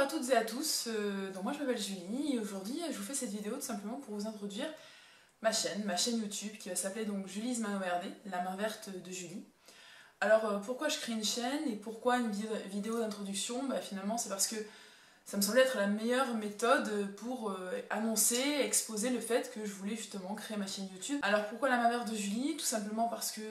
à toutes et à tous, donc moi je m'appelle Julie et aujourd'hui je vous fais cette vidéo tout simplement pour vous introduire ma chaîne YouTube qui va s'appeler donc Julie's Main Verde, la main verte de Julie. Alors pourquoi je crée une chaîne et pourquoi une vidéo d'introduction? Finalement c'est parce que ça me semblait être la meilleure méthode pour annoncer, exposer le fait que je voulais justement créer ma chaîne YouTube. Alors pourquoi la main verte de Julie? Tout simplement parce que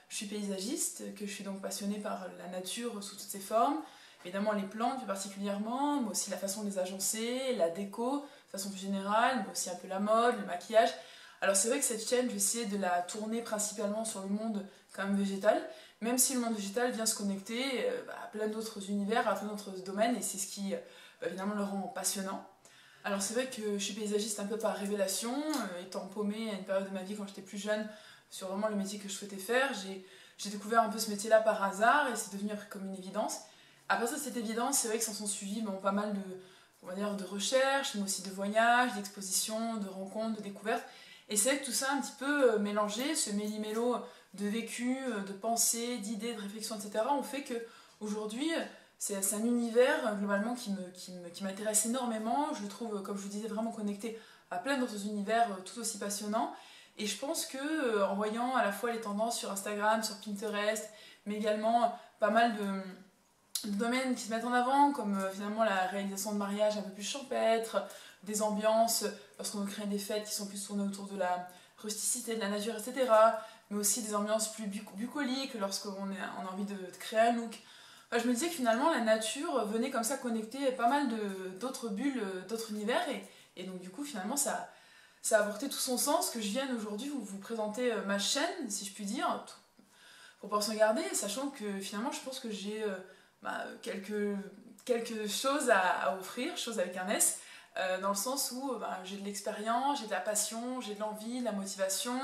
je suis paysagiste, que je suis donc passionnée par la nature sous toutes ses formes. Évidemment les plantes plus particulièrement, mais aussi la façon de les agencer, la déco de façon plus générale, mais aussi un peu la mode, le maquillage. Alors c'est vrai que cette chaîne, je vais essayer de la tourner principalement sur le monde quand même végétal, même si le monde végétal vient se connecter à plein d'autres univers, à plein d'autres domaines, et c'est ce qui évidemment le rend passionnant. Alors c'est vrai que je suis paysagiste un peu par révélation, étant paumée à une période de ma vie quand j'étais plus jeune sur vraiment le métier que je souhaitais faire, j'ai découvert un peu ce métier-là par hasard et c'est devenu après comme une évidence. À partir de cette évidence, c'est vrai que s'en sont suivis pas mal de recherches, mais aussi de voyages, d'expositions, de rencontres, de découvertes. Et c'est vrai que tout ça un petit peu mélangé, ce méli-mélo de vécu, de pensées, d'idées, de réflexions, etc. ont fait que aujourd'hui, c'est un univers globalement qui m'intéresse énormément. Je le trouve, comme je vous disais, vraiment connecté à plein d'autres univers tout aussi passionnants. Et je pense que en voyant à la fois les tendances sur Instagram, sur Pinterest, mais également pas mal de domaines qui se mettent en avant, comme finalement la réalisation de mariages un peu plus champêtres, des ambiances, lorsqu'on veut créer des fêtes qui sont plus tournées autour de la rusticité, de la nature, etc. Mais aussi des ambiances plus bucoliques, lorsqu'on a envie de créer un look. Enfin, je me disais que finalement la nature venait comme ça connecter pas mal d'autres bulles, d'autres univers, et donc du coup finalement ça a apporté tout son sens que je vienne aujourd'hui vous présenter ma chaîne, si je puis dire, pour pouvoir se regarder, sachant que finalement je pense que j'ai quelque chose à offrir, chose avec un S, dans le sens où j'ai de l'expérience, j'ai de la passion, j'ai de l'envie, de la motivation,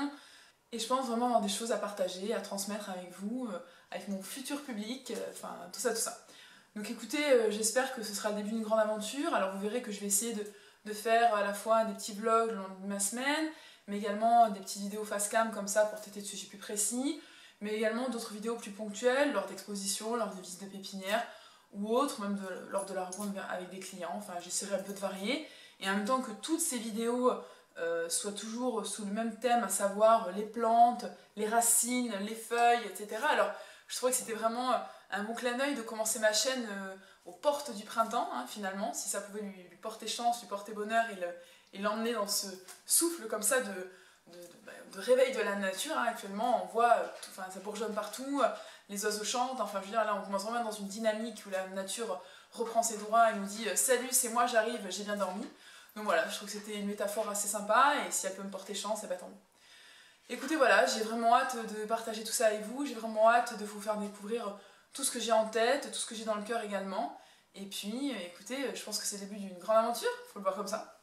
et je pense vraiment avoir des choses à partager, à transmettre avec vous, avec mon futur public, enfin tout ça, tout ça. Donc écoutez, j'espère que ce sera le début d'une grande aventure. Alors vous verrez que je vais essayer de faire à la fois des petits vlogs le long de ma semaine, mais également des petites vidéos face cam comme ça pour traiter de sujets plus précis, mais également d'autres vidéos plus ponctuelles lors d'expositions, lors de visites de pépinière ou autres, même lors de la rencontre avec des clients. Enfin, j'essaierai un peu de varier, et en même temps que toutes ces vidéos soient toujours sous le même thème, à savoir les plantes, les racines, les feuilles, etc. Alors, je trouvais que c'était vraiment un bon clin d'œil de commencer ma chaîne aux portes du printemps, hein, finalement, si ça pouvait lui porter chance, lui porter bonheur et l'emmener dans ce souffle comme ça de réveil de la nature. Hein. Actuellement, on voit, ça bourgeonne partout, les oiseaux chantent, enfin je veux dire, là on commence vraiment dans une dynamique où la nature reprend ses droits et nous dit « Salut, c'est moi, j'arrive, j'ai bien dormi ». Donc voilà, je trouve que c'était une métaphore assez sympa, et si elle peut me porter chance, eh ben tant mieux. Écoutez, voilà, j'ai vraiment hâte de partager tout ça avec vous, j'ai vraiment hâte de vous faire découvrir tout ce que j'ai en tête, tout ce que j'ai dans le cœur également. Et puis, écoutez, je pense que c'est le début d'une grande aventure, faut le voir comme ça.